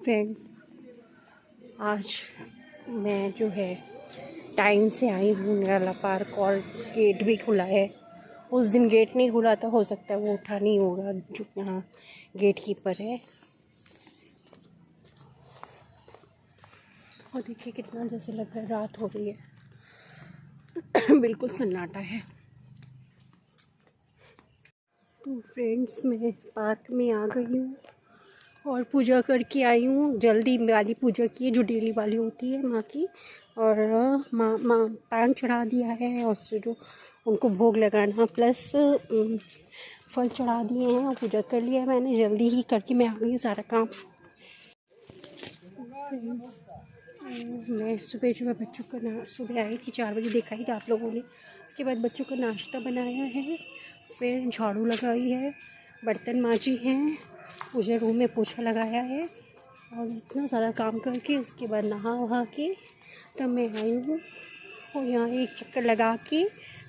Friends, आज मैं जो है टाइम से आई हूँ निराला पार्क और गेट भी खुला है। उस दिन गेट नहीं खुला था, हो सकता है वो उठा नहीं होगा जो यहाँ गेट कीपर है। और देखिए कितना जैसे लग रहा है रात हो रही है। बिल्कुल सन्नाटा है। तो फ्रेंड्स, मैं पार्क में आ गई हूँ और पूजा करके आई हूँ। जल्दी वाली पूजा की है जो डेली वाली होती है माँ की। और माँ पान चढ़ा दिया है और जो उनको भोग लगाना प्लस फल चढ़ा दिए हैं और पूजा कर लिया है मैंने। जल्दी ही करके मैं आ गई हूँ सारा काम। मैं सुबह जो है बच्चों का सुबह आई थी 4 बजे, देखा ही था आप लोगों ने। उसके बाद बच्चों का नाश्ता बनाया है, फिर झाड़ू लगाई है, बर्तन मांजी हैं, पूजा रूम में पोछा लगाया है और इतना सारा काम करके उसके बाद नहा वहा के तब मैं आई हूँ। और यहाँ एक चक्कर लगा के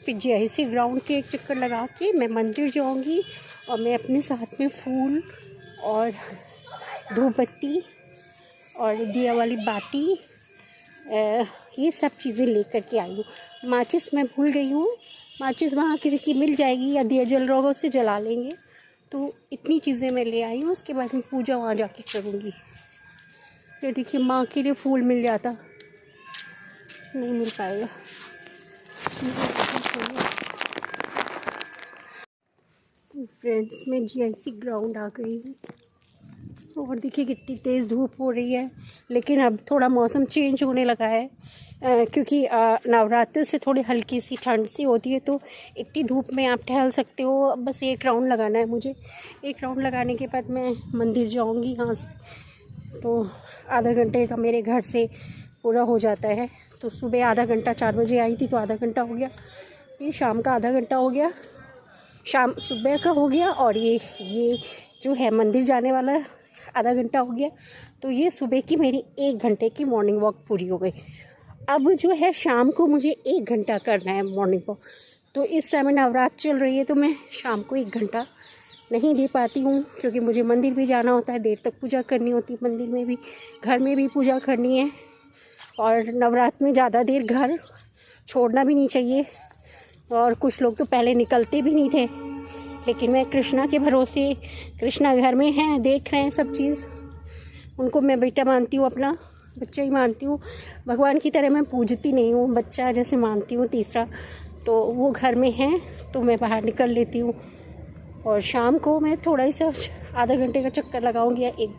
फिर JIC ग्राउंड के एक चक्कर लगा के मैं मंदिर जाऊँगी और मैं अपने साथ में फूल और धूप बत्ती और दिया वाली बाती ये सब चीज़ें लेकर के आई हूँ। माचिस मैं भूल गई हूँ, माचिस वहाँ किसी की मिल जाएगी या दिया जल रहा होगा उससे जला लेंगे। तो इतनी चीज़ें मैं ले आई हूँ। उसके बाद मैं पूजा वहाँ जाके करूँगी। ये देखिए माँ के लिए फूल मिल जाता, नहीं मिल पाएगा। फ्रेंड्स, मैं JIC ग्राउंड आ गई हूँ और देखिए कितनी तेज़ धूप हो रही है। लेकिन अब थोड़ा मौसम चेंज होने लगा है क्योंकि नवरात्र से थोड़ी हल्की सी ठंड सी होती है, तो इतनी धूप में आप टहल सकते हो। बस एक राउंड लगाना है मुझे। एक राउंड लगाने के बाद मैं मंदिर जाऊंगी यहाँ से। तो आधा घंटे का मेरे घर से पूरा हो जाता है। तो सुबह आधा घंटा 4 बजे आई थी तो आधा घंटा हो गया, ये शाम का आधा घंटा हो गया, शाम सुबह का हो गया, और ये जो है मंदिर जाने वाला आधा घंटा हो गया। तो ये सुबह की मेरी 1 घंटे की मॉर्निंग वॉक पूरी हो गई। अब जो है शाम को मुझे 1 घंटा करना है मॉर्निंग वॉक। तो इस समय नवरात्र चल रही है तो मैं शाम को 1 घंटा नहीं दे पाती हूँ क्योंकि मुझे मंदिर भी जाना होता है, देर तक पूजा करनी होती है, मंदिर में भी घर में भी पूजा करनी है। और नवरात्र में ज़्यादा देर घर छोड़ना भी नहीं चाहिए। और कुछ लोग तो पहले निकलते भी नहीं थे, लेकिन मैं कृष्णा के भरोसे, कृष्णा घर में हैं, देख रहे हैं सब चीज़, उनको मैं बेटा मानती हूँ, अपना बच्चा ही मानती हूँ। भगवान की तरह मैं पूजती नहीं हूँ, बच्चा जैसे मानती हूँ तीसरा। तो वो घर में हैं तो मैं बाहर निकल लेती हूँ। और शाम को मैं थोड़ा सा आधा घंटे का चक्कर लगाऊंगी या 1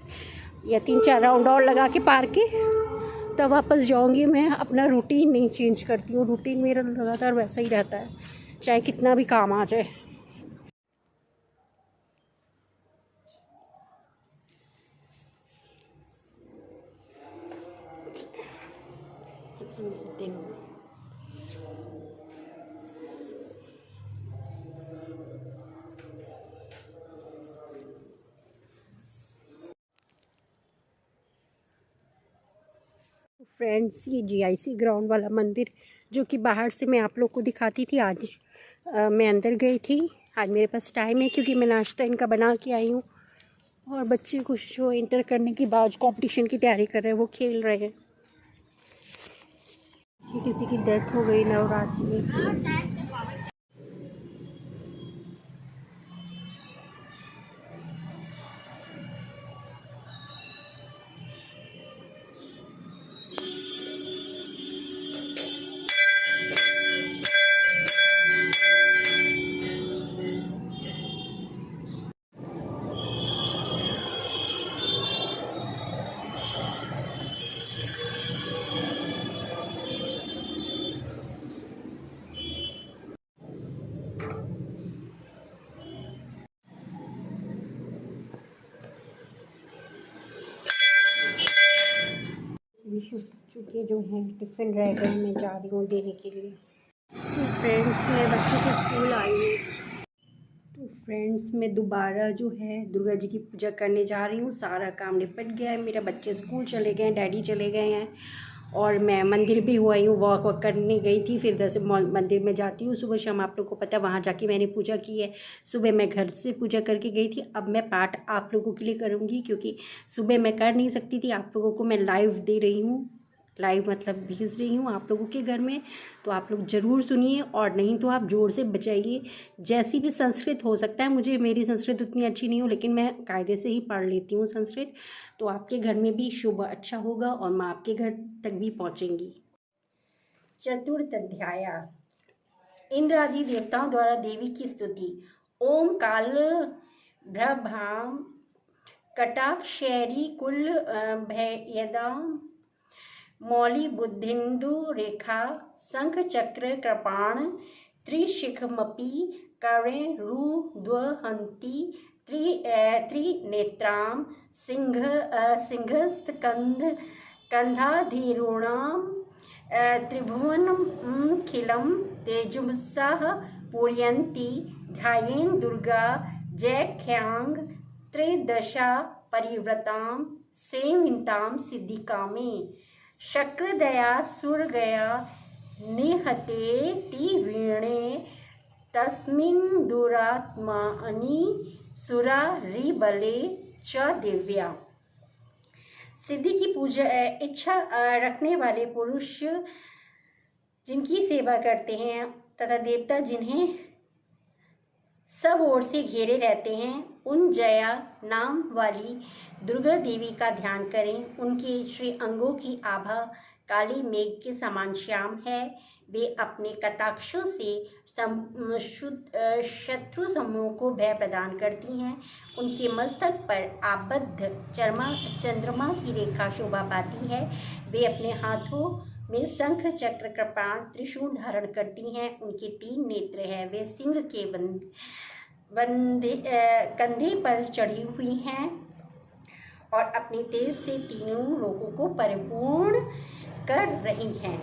या 3-4 राउंड और लगा के पार्क के, तब वापस जाऊंगी। मैं अपना रूटीन नहीं चेंज करती हूँ, रूटीन मेरा लगातार वैसा ही रहता है चाहे कितना भी काम आ जाए। फ्रेंड्स, ये JIC ग्राउंड वाला मंदिर जो कि बाहर से मैं आप लोग को दिखाती थी, आज मैं अंदर गई थी। आज मेरे पास टाइम है क्योंकि मैं नाश्ता इनका बना के आई हूँ। और बच्चे कुछ जो इंटर करने के बाद कंपटीशन की तैयारी कर रहे हैं, वो खेल रहे हैं। किसी की डेथ हो गई नवरात्र में। विशु चुके जो हैं टिफ़िन रह गए, मैं जा रही हूँ देने के लिए। तो फ्रेंड्स, मैं बच्चों के स्कूल आई हूँ। तो फ्रेंड्स, मैं दोबारा जो है दुर्गा जी की पूजा करने जा रही हूँ। सारा काम निपट गया है मेरा, बच्चे स्कूल चले गए हैं, डैडी चले गए हैं और मैं मंदिर भी हुआ हूँ, वॉक करने गई थी, फिर मंदिर में जाती हूँ सुबह शाम, आप लोग को पता है, वहाँ जाके मैंने पूजा की है। सुबह मैं घर से पूजा करके गई थी। अब मैं पाठ आप लोगों के लिए करूँगी, क्योंकि सुबह मैं कर नहीं सकती थी। आप लोगों को मैं लाइव दे रही हूँ, लाइव मतलब भेज रही हूँ आप लोगों के घर में, तो आप लोग ज़रूर सुनिए, और नहीं तो आप जोर से बजाइए। जैसी भी संस्कृत हो सकता है, मुझे मेरी संस्कृत उतनी अच्छी नहीं हो, लेकिन मैं कायदे से ही पढ़ लेती हूँ संस्कृत, तो आपके घर में भी शुभ अच्छा होगा और मैं आपके घर तक भी पहुँचेंगी। चतुर्थ अध्याय, इंद्र आदि देवताओं द्वारा देवी की स्तुति। ओम काल भ्रभाम कटाक्षैरी कुल भयदाम मौली बुद्धिंदु रेखा शंख चक्र कृपाण त्रिशिखमपि करे रुद्वहंती त्रिनेत्रां सिंहस्कंध कंधाधीरूणां त्रिभुवनमखिलं तेजसा पूरयन्ती ध्यायेन् दुर्गा जैख्यांग त्रिदशा परिव्रतां सेवितां सिद्धिकामे शक्रदया सुरगया निहते वीणे तस्मिन् दुरात्मानि सुरा रिबले च दिव्या। सिद्धि की पूजा इच्छा रखने वाले पुरुष जिनकी सेवा करते हैं तथा देवता जिन्हें सब ओर से घेरे रहते हैं, उन जया नाम वाली दुर्गा देवी का ध्यान करें। उनके श्री अंगों की आभा काली मेघ के समान श्याम है। वे अपने कटाक्षों से शत्रु समूह को भय प्रदान करती हैं। उनके मस्तक पर आबद्ध चंद्रमा की रेखा शोभा पाती है। वे अपने हाथों में शंख चक्र कृपाण त्रिशूल धारण करती हैं। उनके 3 नेत्र हैं। वे सिंह के कंधे पर चढ़ी हुई हैं और अपने तेज से तीनों लोगों को परिपूर्ण कर रही हैं।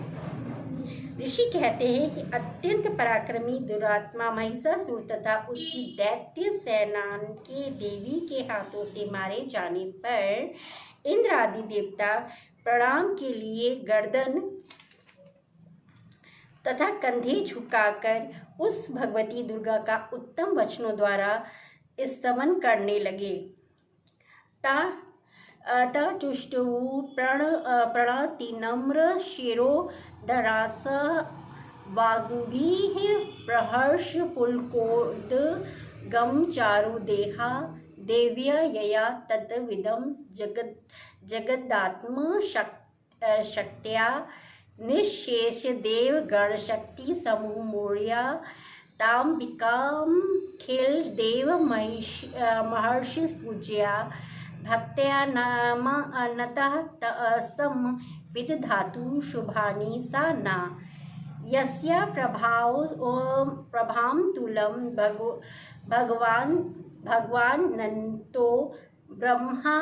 ऋषि कहते हैं कि अत्यंत पराक्रमी दुरात्मा महिषासुर तथा उसकी दैत्य सेना के देवी के हाथों से मारे जाने पर इंद्र आदि देवता प्रणाम के लिए गर्दन तथा कंधे झुकाकर उस भगवती दुर्गा का उत्तम वचनों द्वारा स्तवन करने लगे। तुष्टु प्रणति नम्र शिरो दरास वाग्भिः प्रहर्ष पुलकोद गम चारु देहा देव्या यया तद्विदं जगदात्म शक्त्या निशेष देव गण शक्ति समूह मूर्या तांबिकां खिल देव महर्षि पूज्या भक्त्या नाम अनतः सम विदधातु शुभानि सा ना यस्या प्रभां तुलं भगवान नंतो ब्रह्मा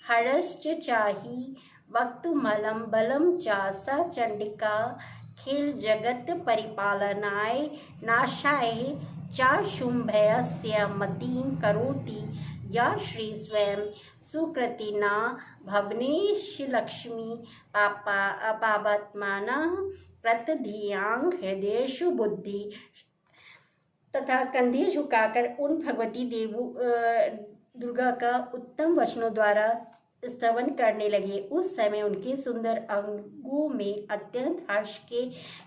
हरश्च चाहि वक्तुमलं बलं चा स चंडिका खिल जगत परिपालनाय नाशाय चा शुंभयस्य मतिं करोति या श्री स्वयं सुकृतिना भवनेश लक्ष्मी पापात्मानः प्रतधियांग हृदयेषु बुद्धि। तथा कंधे झुकाकर उन भगवती दुर्गा का उत्तम वचनों द्वारा स्तवन करने लगे। उस समय उनके सुंदर अंगों में अत्यंत हर्ष के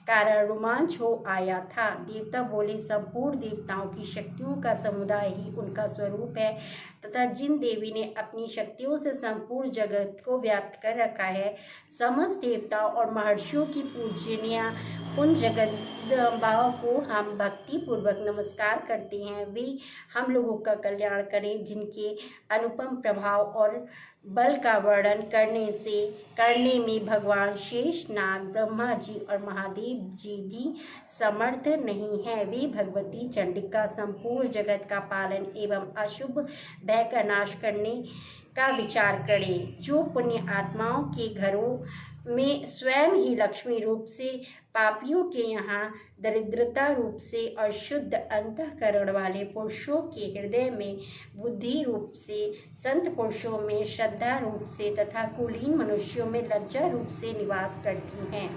कारण रोमांच हो आया था। देवता बोले, संपूर्ण देवताओं की शक्तियों का समुदाय ही उनका स्वरूप है तथा जिन देवी ने अपनी शक्तियों से संपूर्ण जगत को व्याप्त कर रखा है, समस्त देवताओं और महर्षियों की पूजनीय उन जगदम्बाओं को हम भक्ति पूर्वक नमस्कार करते हैं। वे हम लोगों का कल्याण करें। जिनके अनुपम प्रभाव और बल का वर्णन करने में भगवान शेष नाग, ब्रह्मा जी और महादेव जी भी समर्थ नहीं है। वे भगवती चंडिका संपूर्ण जगत का पालन एवं अशुभ भय का नाश करने का विचार करें। जो पुण्य आत्माओं के घरों में स्वयं ही लक्ष्मी रूप से, पापियों के यहाँ दरिद्रता रूप से और शुद्ध अंतःकरण वाले पुरुषों के हृदय में बुद्धि रूप से, संत पुरुषों में श्रद्धा रूप से तथा कुलीन मनुष्यों में लज्जा रूप से निवास करती हैं।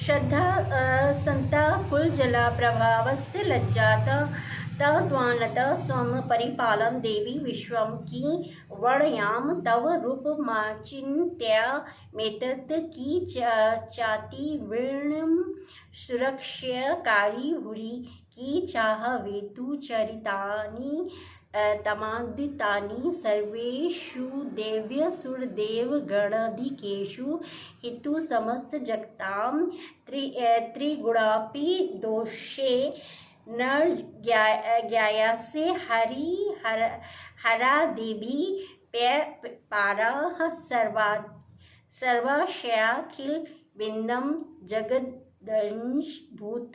श्रद्धा संता कुलजला प्रभावस्य लज्जाता तद्वानता स्वम परिपालन देवी विश्वम की वर्णयाम तव रूपमाचिन्त्या मेतत् की चाति वर्णम सुरक्षकारी भूरि की चाह वेतु चरितानि तमादितानि सर्वेषु देव्यसुरदेवगणादिकेषु हितु समस्त जगतां त्रिगुणापि दोषे न ज्ञायासे हरा देवी पाराः सर्वाशयाखिल बिंदम जगदंशभूत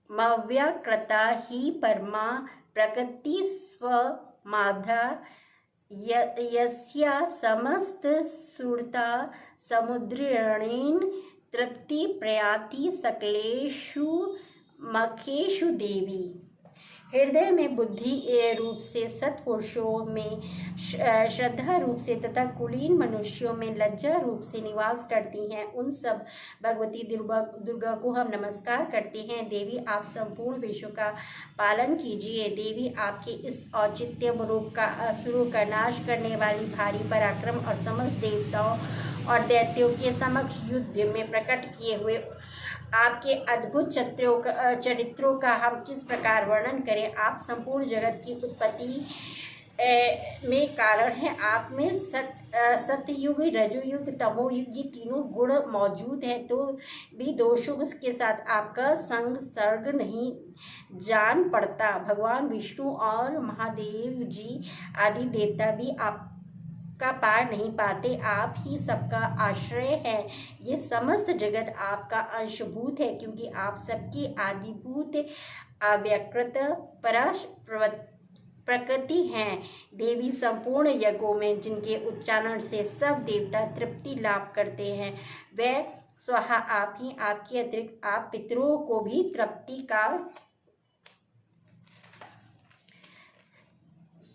मव्याकृता ही परमा प्रकृति स्वमाधा यस्या समस्त सुरता समुद्रेणेन तृप्ति प्रयाति सकलेषु मखेषु देवी। हृदय में बुद्धि रूप से सत्पुरुषों में श्रद्धा रूप से तथा कुलीन मनुष्यों में लज्जा रूप से निवास करती हैं, उन सब भगवती दुर्गा को हम नमस्कार करते हैं। देवी आप संपूर्ण विश्व का पालन कीजिए। देवी आपके इस औचित्य रूप का असुरों का नाश करने वाली भारी पराक्रम और समस्त देवताओं और दैत्यों के समक्ष युद्ध में प्रकट किए हुए आपके अद्भुत चरित्रों का हम किस प्रकार वर्णन करें। आप संपूर्ण जगत की उत्पत्ति में कारण हैं। आप में सत्ययुग, रजोयुग, तमोयुग ये तीनों गुण मौजूद हैं, तो भी दोषों के साथ आपका संसर्ग नहीं जान पड़ता। भगवान विष्णु और महादेव जी आदि देवता भी आप का पार नहीं पाते। आप ही सबका आश्रय है। ये समस्त जगत आपका अंशभूत है, क्योंकि आप सबकी आदिभूत अव्यकृत प्रकृति हैं। देवी संपूर्ण यज्ञों में जिनके उच्चारण से सब देवता तृप्ति लाभ करते हैं, वह स्वाहा आप ही, आपके अतिरिक्त आप पितरों को भी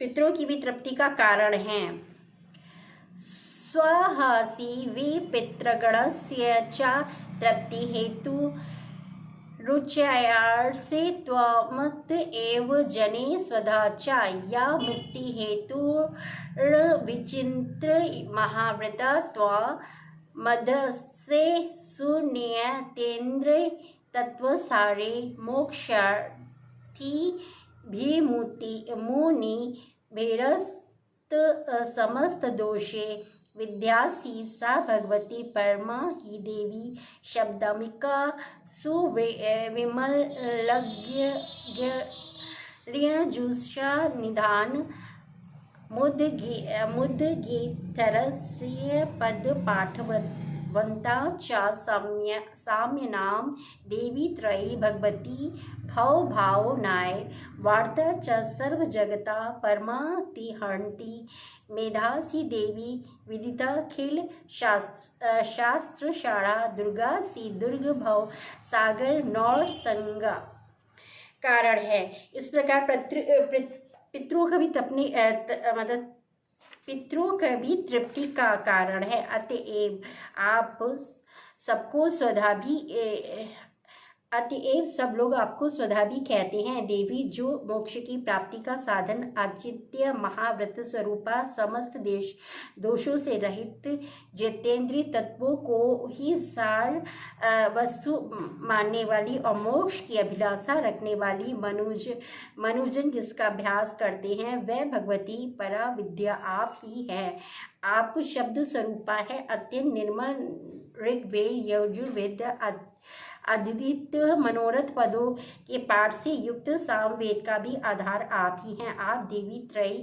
पितरों की भी तृप्ति का कारण हैं। स्वहासी विपितृगणस्य च तृप्ति हेतु रुच्यार्से त्वमत एव जने स्वधा च या मुक्ति हेतु विचिन्त्र महाव्रता त्वा मदसे सुनियतेन्द्र तत्वसारे मोक्षार्थी मुनि भेरस्त समस्त दोषे विद्यासी सा भगवती परमा ही देवी शब्दामिका सुविमलज्ञजुषा निधान मुद्गीतरस्य पद पाठवंता च साम्यनाम देवी त्रयी भगवती भव भावनाय वार्ता च सर्व जगता परमातिहंती मेधासी देवी विदिताखिल शास्त्रशाला दुर्गा सी दुर्ग भव सागर नौर संगा कारण है। इस प्रकार पितरों का भी मतलब पितरों का भी तृप्ति का कारण है। अतएव आप सबको स्वधा भी अतएव सब लोग आपको स्वधा भी कहते हैं। देवी जो मोक्ष की प्राप्ति का साधन अर्चित्य महाव्रत स्वरूपा समस्त दोषों से रहित जितेंद्रीय तत्वों को ही सार वस्तु मानने वाली और मोक्ष की अभिलाषा रखने वाली मनुजन जिसका अभ्यास करते हैं, वह भगवती परा विद्या आप ही है। आप शब्द स्वरूपा है। अत्यंत निर्मल ऋग्वेद यजुर्वेद अद्वितीय मनोरथ पदों के पाठ से युक्त सामवेद का भी आधार आप ही हैं। आप देवी त्रयी,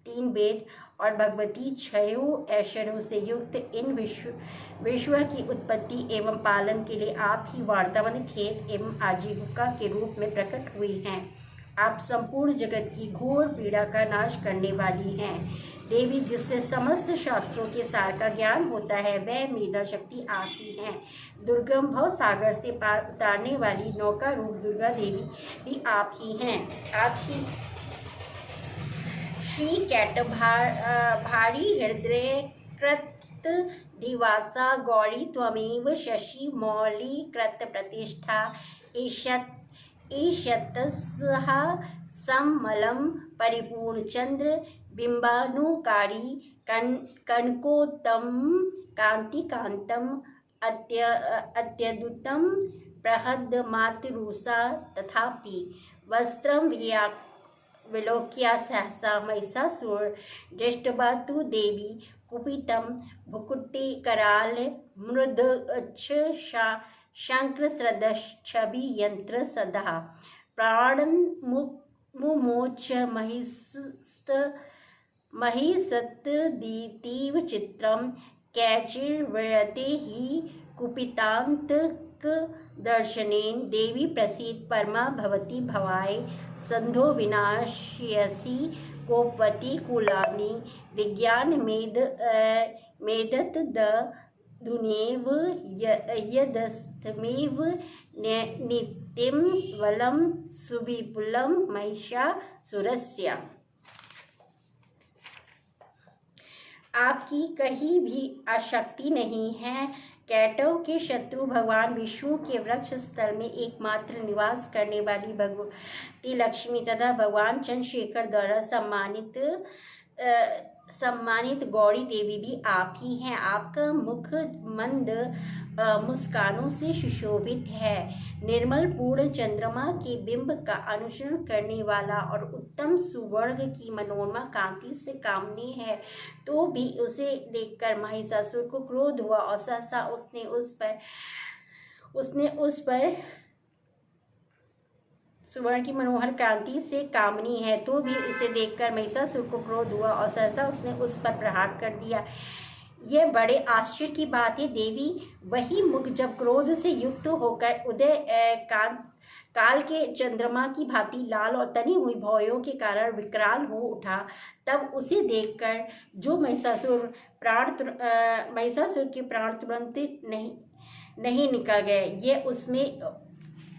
तीन वेद और भगवती छयों ऐश्वर्यों से युक्त इन विश्व की उत्पत्ति एवं पालन के लिए आप ही वार्तावन खेत एवं आजीविका के रूप में प्रकट हुई हैं। आप संपूर्ण जगत की घोर पीड़ा का नाश करने वाली हैं। देवी, जिससे समस्त शास्त्रों के सार का ज्ञान होता है, वह मेधा शक्ति आप ही हैं। दुर्गम भव सागर से पार उतारने वाली नौका रूप दुर्गा देवी भी आप ही हैं। आपकी श्री कैट भारी हृदय कृत दिवासा गौरी त्वमेव शशि मौली कृत प्रतिष्ठा ईशतस्ह सममलं परिपूर्ण चंद्र बिंबानुकारी कनकोत्तम कांति कांतम अत्यद्भुतम प्रहद मातृषा तथापि वस्त्रम विलोक्य सहसा महिषासुर दृष्ट्वा तु देवी कुपितं भुकुटिकराल मृदच्छ शंक्रसदच्छवि यंत्र सदा प्राणन मुमोच महिषत्दीतीव चित्रं कैचिर्व्रते हि कुपितान्तक दर्शनेन देवी प्रसीद परमा भवती भवाय संधो विनाशयसि कोपवती कुलानि विज्ञान मेदत दुनेव यदस्तमेव नित्यं वलं सुविपुलं महिषासुरस्य। आपकी कहीं भी अशक्ति नहीं है। कैटव के शत्रु भगवान विष्णु के वृक्ष स्थल में एकमात्र निवास करने वाली भगवती लक्ष्मी तथा भगवान चंद्रशेखर द्वारा सम्मानित गौरी देवी भी आप ही हैं। आपका मुख मंद मुस्कानों से सुशोभित है। निर्मल पूर्ण चंद्रमा के बिंब का अनुसरण करने वाला और उत्तम सुवर्ण की मनोरमा कांति से कामनी है, तो भी उसे देखकर महिषासुर को क्रोध हुआ और सहसा उसने उस पर सुवर्ण की मनोहर कांति से कामनी है, तो भी इसे देखकर महिषासुर को क्रोध हुआ और सहसा उसने उस पर प्रहार कर दिया। यह बड़े आश्चर्य की बात है देवी। वही मुख जब क्रोध से युक्त होकर उदय काल के चंद्रमा की भांति लाल और तनी हुई भौयों के कारण विकराल हो उठा, तब उसे देखकर जो महिषासुर के प्राण तुरंत नहीं निकल गए।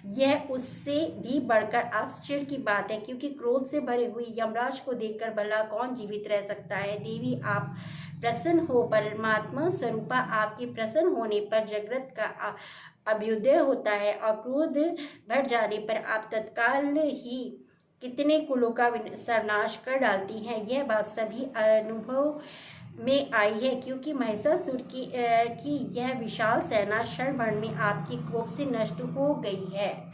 यह उससे भी बढ़कर आश्चर्य की बात है, क्योंकि क्रोध से भरे हुए यमराज को देखकर भला कौन जीवित रह सकता है। देवी, आप प्रसन्न हो। परमात्मा स्वरूपा आपके प्रसन्न होने पर जगत का अभ्युदय होता है और क्रोध भर जाने पर आप तत्काल ही कितने कुलों का सर्वनाश कर डालती हैं। यह बात सभी अनुभव में आई है, क्योंकि महिषासुर की यह विशाल सेना क्षण भर में आपके कोप से नष्ट हो गई है।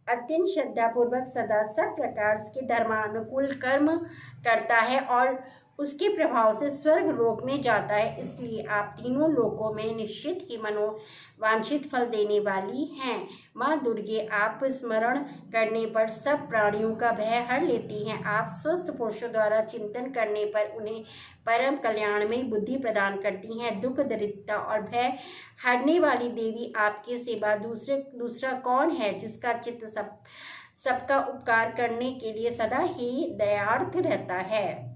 अत्यंत श्रद्धापूर्वक सदा सब प्रकार के धर्मानुकूल कर्म करता है और उसके प्रभाव से स्वर्ग लोक में जाता है। इसलिए आप तीनों लोकों में निश्चित ही मनोवांछित फल देने वाली हैं। माँ दुर्गे, आप स्मरण करने पर सब प्राणियों का भय हर लेती हैं। आप स्वस्थ पुरुषों द्वारा चिंतन करने पर उन्हें परम कल्याण में बुद्धि प्रदान करती हैं। दुख, दरिद्रता और भय हरने वाली देवी, आपके सिवा दूसरा कौन है जिसका चित्त सबका उपकार करने के लिए सदा ही दयार्थ रहता है।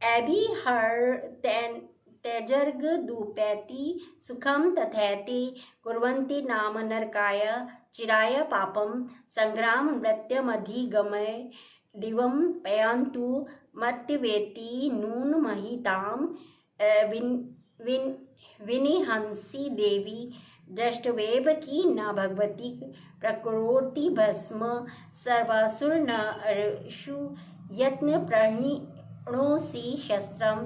एबी हर तेजर्ग दुपैति सुखम तथैति कुर्वन्ति नाम नरकाय चिराय पापम संग्राम मृत्युमधिगमय दिवं पयांतु मत्यवेति नून महिताम विनिहंसी देवी दृष्टवेव की न भगवती प्रकरोति भस्म सर्वासुर नरषु यत्न प्रणोसी शस्त्रम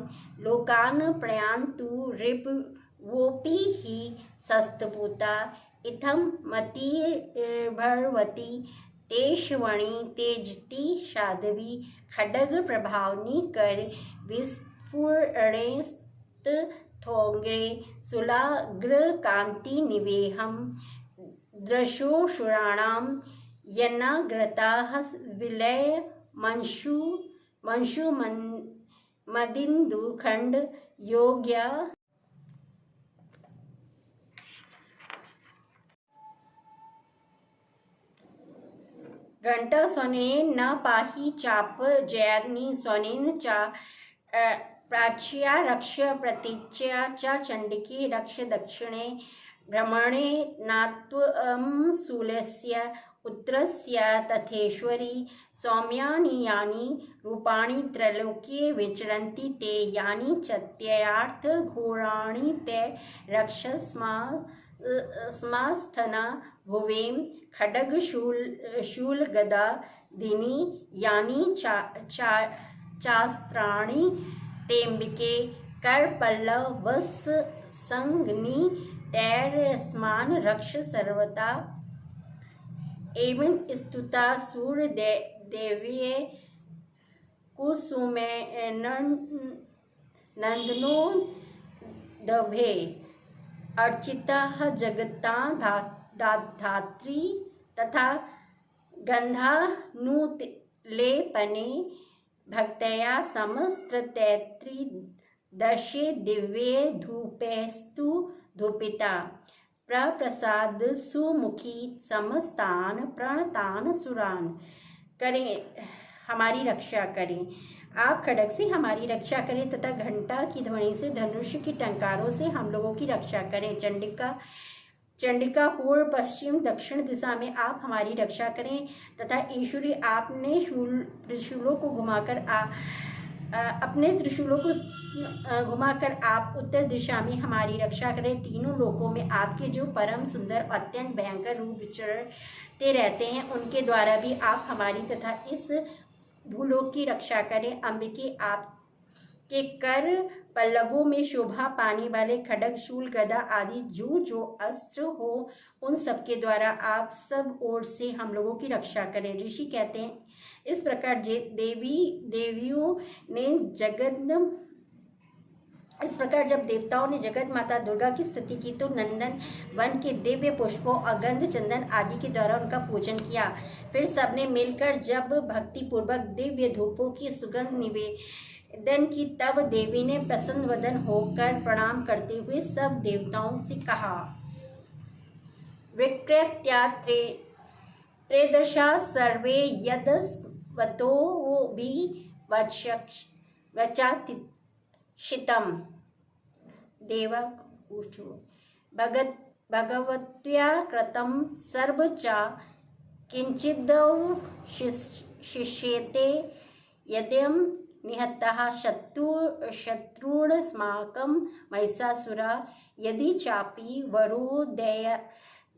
लोकान प्रयान्तु रिपवोपि हि शस्त्रपूता इत्थं मतिर्भवति तेष्वणि तेजति साध्वी खड्ग प्रभावनी कर विस्फुरणेस्तथोग्रे सुलाग्र कांति निवेहम दृशोषुराणां यन्नाग्रताः विलय मंशु मदिन्दुखण्ड योग्य घंटा सोनेन न पाहि चाप जयाग्नि सोनेन च प्राच्या रक्ष प्रतीच्या च चण्डिके रक्ष दक्षिणे भ्रमणे नात्वं शूलस्य उत्तरस्य तथेश्वरी सौम्यानि यानि रूपाणि त्रैलोक्ये विचरन्ति ते यानि चत्ययार्थ घोराणि ते रक्षस्मास्थना भुवें खड्ग शूल गदा दिनी यानि चास्त्राणि तेम्बिके करपल्लवस संगनी तैरस्मान रक्ष सर्वता एवं स्तुता सूर्य देव्ये कुसुमे नंदनो दभे अर्चिता जगता धात्री तथा गंधानुलेपने भक्तया समस्तैत्री दशे दिव्ये धूपेस्तु धूपिता प्रप्रसाद सुमुखी समस्तान प्रणतान सुरान। करें हमारी रक्षा करें, आप खड्ग से हमारी रक्षा करें तथा घंटा की ध्वनि से धनुष की टंकारों से हम लोगों की रक्षा करें। चंडिका पूर्व पश्चिम दक्षिण दिशा में आप हमारी रक्षा करें तथा ईश्वरी आपने त्रिशूलों को घुमाकर अपने त्रिशूलों को घुमाकर आप उत्तर दिशा में हमारी रक्षा करें। तीनों लोकों में आपके जो परम सुंदर अत्यंत भयंकर रूप विचरते रहते हैं उनके द्वारा भी आप हमारी तथा इस भूलोक की रक्षा करें। अंबिके आपके कर पल्लवों में शोभा पाने वाले खड्ग शूल गदा आदि जो अस्त्र हो उन सब के द्वारा आप सब ओर से हम लोगों की रक्षा करें। ऋषि कहते हैं इस प्रकार देवियों ने इस प्रकार जब देवताओं ने जगत माता दुर्गा की स्तुति की तो नंदन वन के दिव्य पुष्पों अगंध चंदन आदि के द्वारा उनका पूजन किया। फिर सबने मिलकर जब भक्ति पूर्वक दिव्य धूपों की सुगंध निवेदन की तब देवी ने प्रसन्न वदन होकर प्रणाम करते हुए सब देवताओं से कहा विकृत्या त्रयोदशा सर्वे यदस्वतो भी वचातिशितम् देवक ऊचु भगवत्या कृतं सर्व च किंचिदवशिष्यते यद्यं निहतः शत्रुणस्माकं महिषासुरा यदि चापि वरो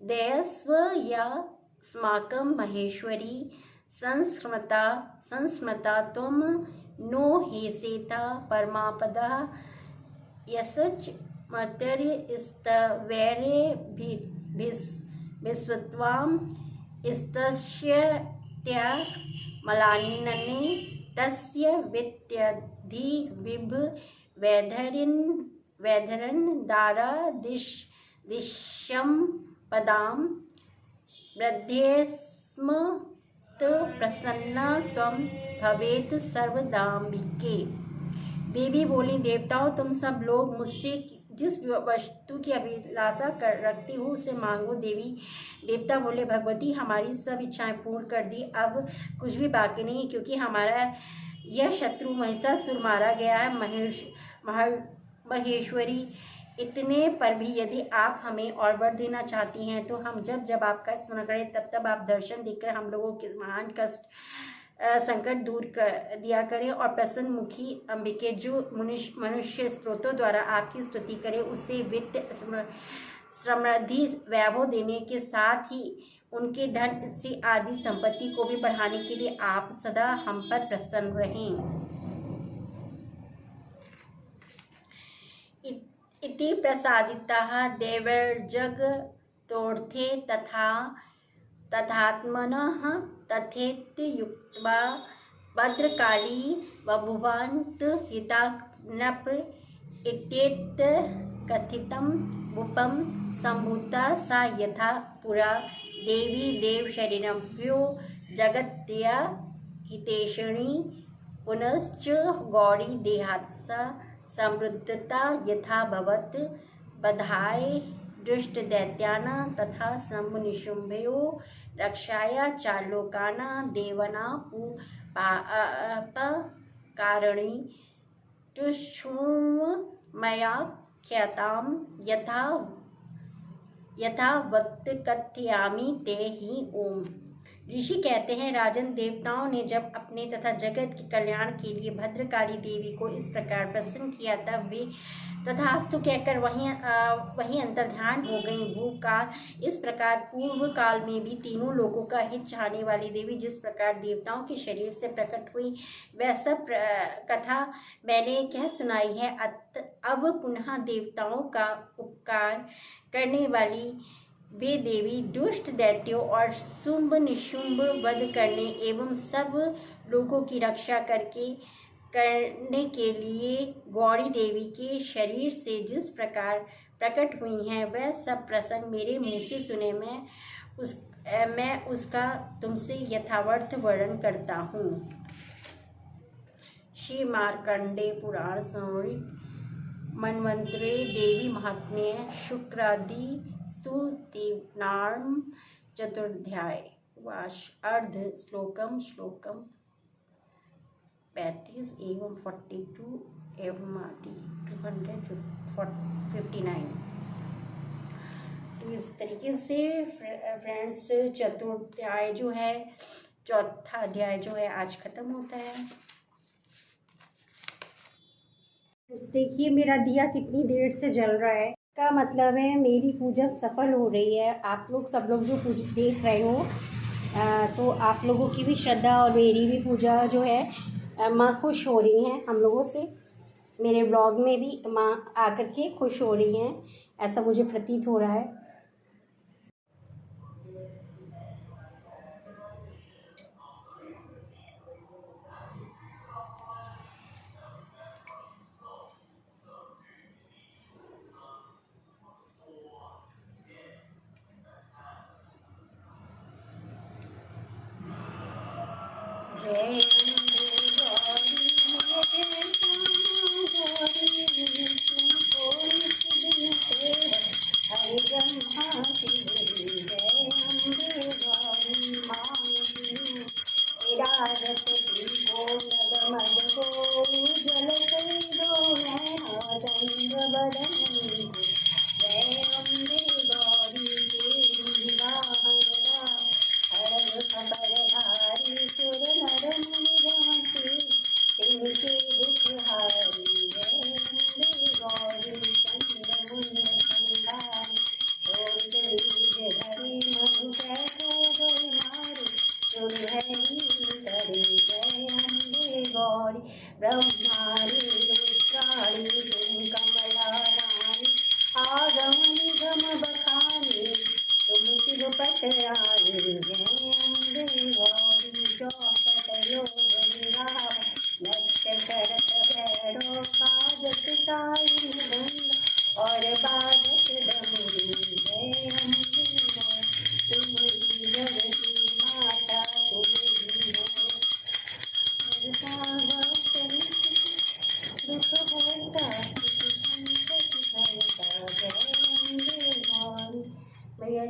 दयस्वयस्माकं महेश्वरी संस्मृता त्वं नो हेसेता परमापदः यसच मर्त्यर्यस्तवैरेभिस्त्वां स्तस्यत्या मलानिनने तस्य वित्यधिविभ वैधरन् दारादिश्यं पदां वृद्धेस्म प्रसन्ना त्वं भवेत् सर्वदाम्बिके। देवी बोली देवताओं तुम सब लोग मुझसे जिस वस्तु की अभिलाषा रखती हो उसे मांगो। देवता बोले भगवती हमारी सब इच्छाएं पूर्ण कर दी, अब कुछ भी बाकी नहीं क्योंकि हमारा यह शत्रु महिषासुर मारा गया है। महेश्वरी इतने पर भी यदि आप हमें और वर देना चाहती हैं तो हम जब जब आपका स्मरण करें तब तब आप दर्शन देकर हम लोगों के महान कष्ट संकट दूर कर दिया करें और प्रसन्न मुखी अंबिके जो मनुष्य स्त्रोतों द्वारा आपकी स्तुति करे उसे वित्त समृद्धि वैभव देने के साथ ही उनके धन स्त्री आदि संपत्ति को भी बढ़ाने के लिए आप सदा हम पर प्रसन्न रहें। इति प्रसादिताः देवर्जगतोऽर्थे तथात्मनः तथेत्युक्त्वा भद्रकाली बभूवन्त हिता नृप इत्येतत्कथितं भूपं सम्भूता सा यथा पुरा देवी देवशरीरभ्यो जगत्या हितेशिणी पुनश्च गौरी देहात्सा समृद्धता यथा भवत् बधाय दुष्ट दैत्याना तथा शम्भुनिशुम्भयो रक्षाया चालोकाना देवना कारणी तुष्णुम मया ख्याताम यथावत् कथयामि ते ही ओम। ऋषि कहते हैं, राजन, देवताओं ने जब अपने तथा जगत के कल्याण के लिए भद्रकाली देवी को इस प्रकार प्रसन्न किया तब वे तथास्तु कहकर वहीं अंतर्ध्यान हो गई। भूकाल इस प्रकार पूर्व काल में भी तीनों लोगों का हित चाहने वाली देवी जिस प्रकार देवताओं के शरीर से प्रकट हुई वह सब कथा मैंने कह सुनाई है। अब पुनः देवताओं का उपकार करने वाली वे देवी दुष्ट दैत्यों और शुंभ निशुंभ वध करने एवं सब लोगों की रक्षा करने के लिए गौरी देवी के शरीर से जिस प्रकार प्रकट हुई हैं वह सब प्रसंग मेरे मुंह से सुने मैं उसका तुमसे यथार्थ वर्णन करता हूँ। श्री मार्कंडेय पुराण संहिता मन्वंतरे देवी महात्म्य शुक्रादि स्तुतिनाम चतुर्ध्याय वाश अर्ध श्लोकम 35 एवं 42 एवं आदि 259। तो इस तरीके से फ्रेंड्स चतुर्ध्याय जो है, चौथा अध्याय जो है आज खत्म होता है। देखिए मेरा दिया कितनी देर से जल रहा है, का मतलब है मेरी पूजा सफल हो रही है। आप लोग सब लोग जो पूजा देख रहे हो तो आप लोगों की भी श्रद्धा और मेरी भी पूजा जो है माँ खुश हो रही हैं हम लोगों से। मेरे ब्लॉग में भी माँ आकर के खुश हो रही हैं, ऐसा मुझे प्रतीत हो रहा है। जय ब्रह्माणी रुद्राणी तुम कमलारानी आगम निगम बखानी तुम शिव पटरानी जय अम्बे गौरी चौपट योग निराह नक्ष करत भैरो बाजत ताई मृदंग और बाजत डमरू जय अम्बे गौरी तुम ही जगती माता तुम ही हो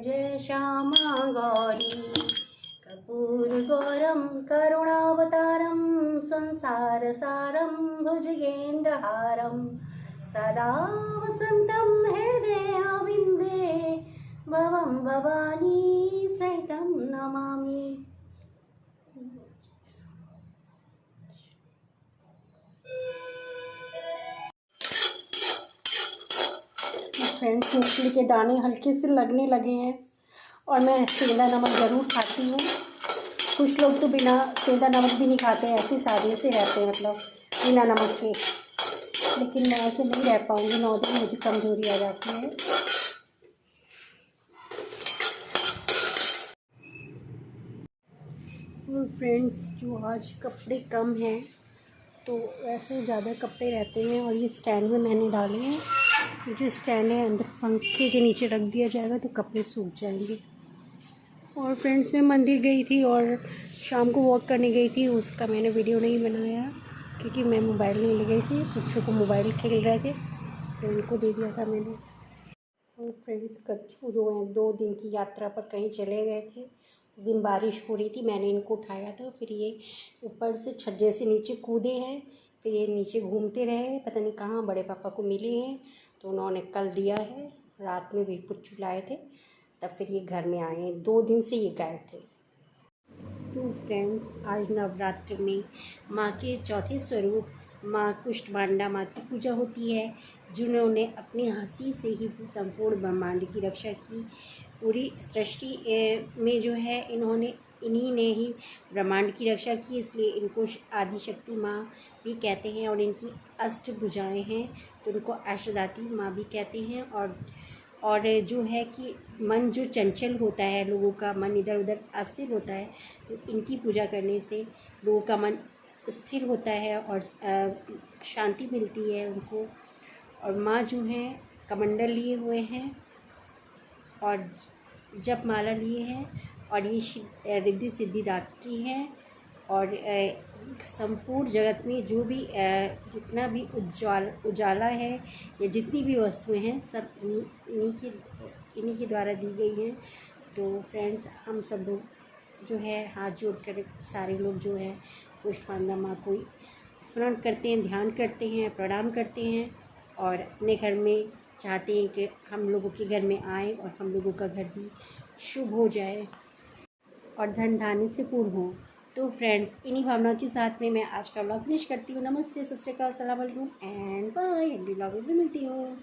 जय श्यामा गौरी कर्पूर गौरम करुणावतारम संसार सारम भुजगेन्द्रहारम सदा वसंतम हृदयाविंदे भवं भवानी सहितं नमामि। फ्रेंड्स मूंगफली के दाने हल्के से लगने लगे हैं और मैं सेंधा नमक ज़रूर खाती हूँ। कुछ लोग तो बिना सेंधा नमक भी नहीं खाते, ऐसे सादे से रहते हैं, मतलब बिना नमक के। लेकिन मैं ऐसे नहीं रह पाऊँगी, 9 दिन मुझे कमज़ोरी आ जाती है। और फ्रेंड्स जो आज कपड़े कम हैं तो वैसे ज़्यादा कपड़े रहते हैं और ये स्टैंड में मैंने डाले हैं। जो स्टैंड है अंदर पंखे के नीचे रख दिया जाएगा तो कपड़े सूख जाएंगे। और फ्रेंड्स मैं मंदिर गई थी और शाम को वॉक करने गई थी, उसका मैंने वीडियो नहीं बनाया। क्योंकि मैं मोबाइल नहीं ले गई थी, बच्चों को मोबाइल खेल रहे थे तो उनको दे दिया था मैंने। और फ्रेंड्स कच्छू जो हैं 2 दिन की यात्रा पर कहीं चले गए थे। उस दिन बारिश हो रही थी, मैंने इनको उठाया था, फिर ये ऊपर से छज्जे से नीचे कूदे हैं, फिर ये नीचे घूमते रहे, पता नहीं कहाँ बड़े पापा को मिले हैं तो उन्होंने कल दिया है। रात में भी पुच्चू लाए थे, तब फिर ये घर में आए हैं। 2 दिन से ये गायब थे। तो फ्रेंड्स आज नवरात्र में माँ के चौथे स्वरूप माँ कुष्ठमांडा माँ की पूजा होती है, जिन्होंने अपनी हंसी से ही संपूर्ण ब्रह्मांड की रक्षा की। पूरी सृष्टि में जो है इन्हीं ने ही ब्रह्मांड की रक्षा की, इसलिए इनको आदि शक्ति माँ भी कहते हैं। और इनकी अष्टभुजाएं हैं तो इनको अष्टदाती माँ भी कहते हैं। और जो है कि मन जो चंचल होता है, लोगों का मन इधर उधर अस्थिर होता है, तो इनकी पूजा करने से लोगों का मन स्थिर होता है और शांति मिलती है उनको। और माँ जो हैं कमंडल लिए हुए हैं और जप माला लिए हैं, और ये रिद्धि सिद्धिदात्री हैं। और संपूर्ण जगत में जो भी जितना भी उजाला है या जितनी भी वस्तुएं हैं, सब इन्हीं के द्वारा दी गई हैं। तो फ्रेंड्स हम सब लोग जो है हाथ जोड़ कर सारे लोग जो है कुष्ठमांडा माँ को स्मरण करते हैं, ध्यान करते हैं, प्रणाम करते हैं और अपने घर में चाहते हैं कि हम लोगों के घर में आए और हम लोगों का घर भी शुभ हो जाए और धन धान्य से पूर्ण हो। तो फ्रेंड्स इन्हीं भावनाओं के साथ में मैं आज का व्लॉग फिनिश करती हूँ। नमस्ते, सत श्री अकाल, अस्सलाम वालेकुम एंड बाय। अगली व्लॉग में भी मिलती हूँ।